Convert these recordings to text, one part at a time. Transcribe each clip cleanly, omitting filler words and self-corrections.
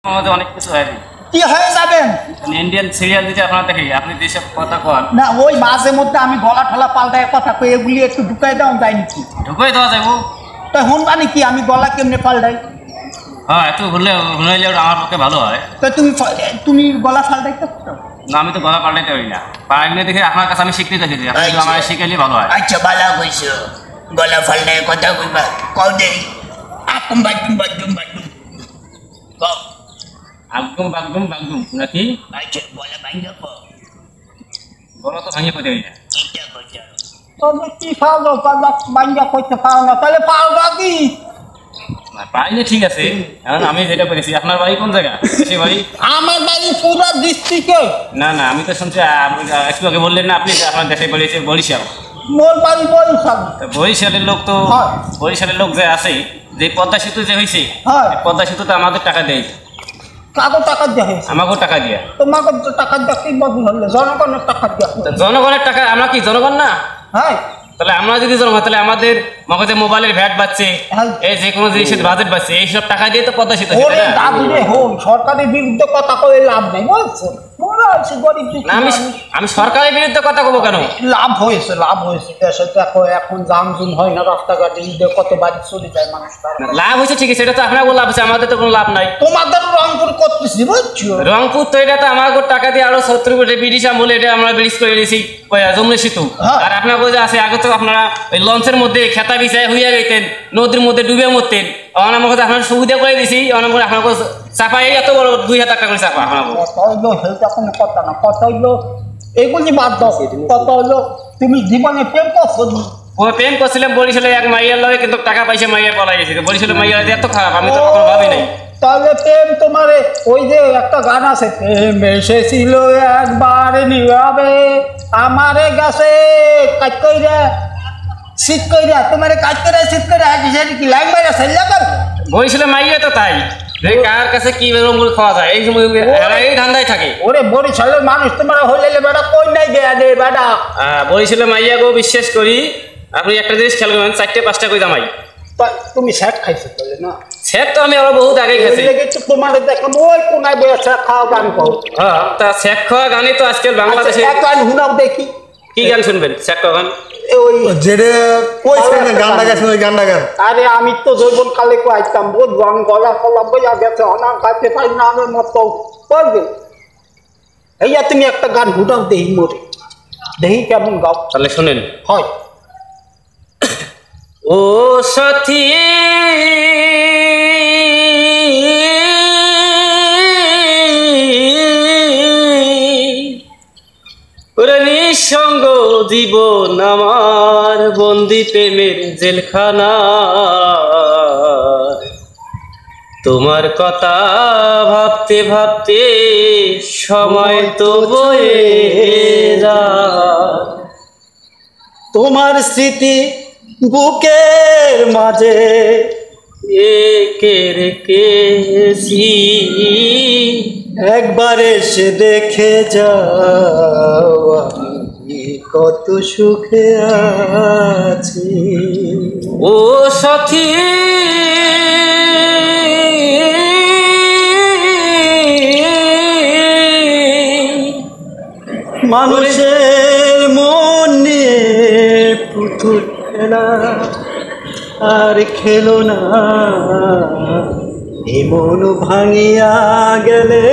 আমাদের অনেক কিছু হয় কি হয়ে যাবেন ইন্ডিয়ান সিরিয়াল দিতে আপনারা দেখি আপনি যেসব কথা কন না ওই মাঝে মধ্যে আমি গলা ঠলা পাল্টায় কথা কই এগুলি একটু ঢুকাই দেওয়া যায় নাকি ঢুকাই দেওয়া যাবো তো শুনবানি কি আমি গলা কেমনে পাল্টাই হ্যাঁ একটু শুনাইলে আমার পক্ষে ভালো হয় তো তুমি গলা পাল্টাইতে পারো না আমি তো গলা পাল্টাইতে পারি না পারিলে দেখে আপনার কাছে আমি শিখতে চাইছি আপনি যদি আমার শিখাইলে ভালো হয় আচ্ছা ভালো কইছো গলা পাল্টায় কথা কইবা কও দেই আকুম বাকুম বাকুম বাকুম কও আগুম বাগুম বাগুম নাকি আচ্ছা গলা ভাঙা কও গলা তো ভাঙিয়ে কইতে না এটা কইছো তবে কি পারো গলা ভাঙা কইতে পারো না তাহলে পারবা কি পাইলে ঠিক আছে এখন আমি যেটা করেছি আপনার বাড়ি কোন জায়গা সে বাড়ি আমার বাড়ি পুরো ডিস্ট্রিক্টে না না আমি তো শুনছি একটু আগে বললেন না আপনি আপনার দেশে বলেছে বরিশাল মোর বাড়ি বরিশাল বরিশালের লোক তো বরিশালের লোক যে আছে যে পদ্মা সেতু যে হয়েছে পদ্মা সেতু তো আমাদের টাকা দেয় কাগজ টাকা দেয় আমাকেও টাকা দিয়ে তোমাকে টাকা দিয়ে কি বদল হলে জনগণের টাকা দিয়ে জনগণের টাকা আমরা কি জনগণ না হ্যাঁ তাহলে আমরা যদি জনগণ তাহলে আমাদের মগজে মোবাইলের ভ্যাট বাড়ছে এই যে কোনো জিনিসের বাজেট বাড়ছে এইসব টাকা দিয়ে তো পদ্মা সেতু সরকারের বিরুদ্ধে কথা কয়ে লাভ নেই বলছো আমি সরকারের বিরুদ্ধে কথা বলবো কেন লাভ হয়েছে দেশে দেখো এখন জামজুম হয় না রাস্তাঘাটে ঈদে কত বাড়ি চলে যায় মানুষ লাভ হয়েছে ঠিক আছে সেটা তো আপনার লাভ আছে আমাদের তো কোনো লাভ নাই তোমাদের রংপুর করতেছি বুঝছো রংপুর তো এটা তো আমার টাকা দিয়ে আরো 70 কোটি ব্রিটিশ আমলে এটা আমরা ব্রিজ করে দিয়েছি যমুনা সেতু আর আপনার বোঝা আছে আগে তো আপনারা ওই লঞ্চের মধ্যে খেতা বিছায় হইয়া গেতেন নদীর মধ্যে ডুবে মরতেন আমার মধ্যে আপনার সুবিধা করে দিয়েছি অনেক আপনার চাপাই এত বড় 2000 টাকা করে চাপা আপনার কথা না কথা হইলো এগুলি বাদ দাও কথা হইলো তুমি জীবনে প্রেম করছো প্রেম করছিলাম বরিশালে এক মাইয়ার লগে কিন্তু টাকা পয়সা মাইয়া পলাই গেছে বরিশালে মাইয়া এত খারাপ আমি তো কখনো ভাবি নাই তাহলে প্রেম তোমার ওই যে একটা গান আছে প্রেম এসেছিল একবার নীরবে আমারে গাছে কাজ কইরা শীত কইরা তোমার কাজ করে শীত করে কি লাইন মাইরা সেল যাবে বরিশালে মাইয়া তো তাই কার কাছে কি রঙগুলো খাওয়া যায় এই ধান্দায় থাকে ওরে বরিশালের মানুষ তোমার হইলে বেটা কই নাই দেয়া দে বেটা বরিশালের মাইয়া গো বিশ্বাস করি আপনি একটা জিনিস খেয়াল করবেন 4টা 5টা কই দামাই তুমি সেট খাইছো বলে না সেট তো আমি আরো বহুত আগে খাইছি তোমার দেখো ওই কোনায় বসে সেট খাওয়া গান কও হ্যাঁ তা সেট খাওয়া গানই তো আজকাল বাংলাদেশে এক গান শুনাও দেখি কি গান শুনবেন সেট খাওয়া গান ওই যেটা কইছেন গানটা গাছেন ওই গানটা গান আরে আমি তো যৌবন কালে কইতাম বহুত রং গলা কলা বইয়া গেছে অনার কাছে পাই না আমার মতো করবে এইয়া তুমি একটা গান শুনাও দেখি মোরে দেখি কেমন গাও তাহলে শুনেন হয় ও সাথী নিঃসঙ্গ জীবন আমার বন্দি প্রেমের জেলখানা তোমার কথা ভাবতে ভাবতে সময় তো বয়ে যায় তোমার স্মৃতি বুকের মাঝে একে রেখেছি একবার এসে দেখে যাও আমি কত সুখে আছি ও সাথী মানুষের মন নিয়ে পুতুল খেলা আর খেলো না এমন ভাঙিয়া গেলে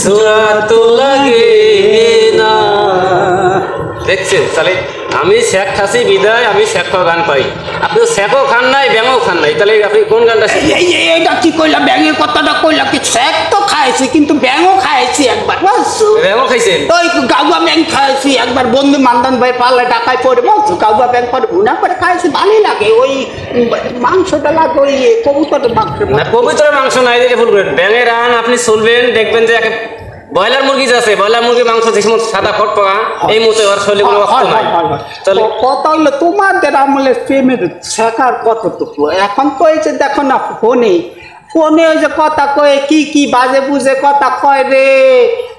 সোয়া তো লাগে না দেখছেন তাহলে আমি শেখ খাসি বিদায় আমি শেখ গান পাই আপনি শেখও খান নাই ব্যাঙও খান নাই তাহলে আপনি কোন গানটা এইটা কি কইলা ব্যাঙের কথাটা কইলা কি শেখ তো খাইছি কিন্তু ব্যাঙও খাইছি একবার বুঝছো ব্যাঙও খাইছেন ওই গাউয়া ব্যাঙ খাইছি একবার বন্ধু মান্দান ভাই পাল্লা টাকায় পড়ে বুঝছো গাউয়া ব্যাঙ পরে ভুনা করে খাইছি ভালোই লাগে ওই মাংসটা লাগে ওই কবুতরের মাংস না কবুতরের মাংস নাই দেখে ভুল করেন ব্যাঙের রান আপনি চলবেন দেখবেন যে ব্রয়লার মুরগি আছে ব্রয়লার মুরগির মাংস যে সময় সাদা ফটফটা এই মতো আর শরীরে কোনো রক্ত নাই তাহলে কথা হলো তোমাদের আমলে প্রেমের শেখার কতটুকু এখন তো এই যে দেখো না ফোনে ওই যে কথা কয়ে কি বাজে বুঝে কথা কয় রে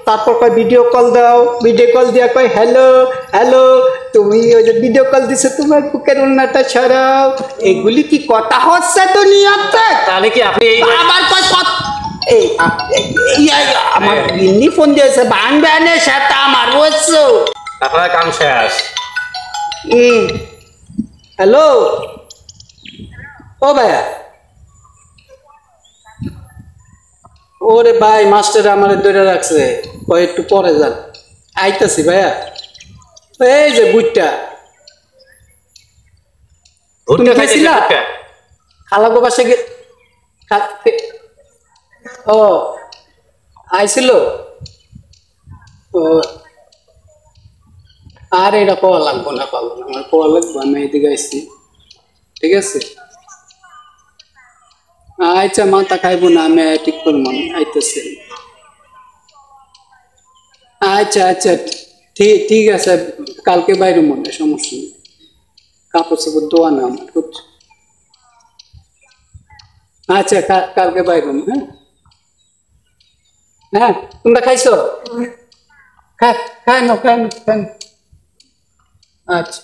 তারপর কয় ভিডিও কল দাও ভিডিও কল দিয়া কয় হ্যালো তুমি ওই যে ভিডিও কল দিছে তোমার বুকের উন্নাটা ছড়াও এগুলি কি কথা হচ্ছে দুনিয়াতে তাহলে কি আপনি আবার কয় এই আমার গিন্নি ফোন দিয়েছে বানবানের সাথে আমার বুঝছো আপনার কাম শেষ। হ্যালো ও ভাইয়া ওরে ভাই মাস্টার আমার ধরে রাখছে ওই একটু পরে যান আইতাছি ভাইয়া এই যে বুটটা তুমি খাইছিলা খালাগো বাসে ও আইছিল ও আর এটা কোয়া লাগবো না পাবো না আমার কোয়া লাগবো আমি এদিকে আইসি ঠিক আছে আচ্ছা মাথা খাইবো না আমি ঠিক করবো আইতেছি আচ্ছা আচ্ছা ঠিক আছে কালকে বাইরে মনে সমস্যা নেই কাপড় চাপড় দোয়া না আমার বুঝছো আচ্ছা কালকে বাইরে হ্যাঁ হ্যাঁ তোমরা খাইছো খাই নো আচ্ছা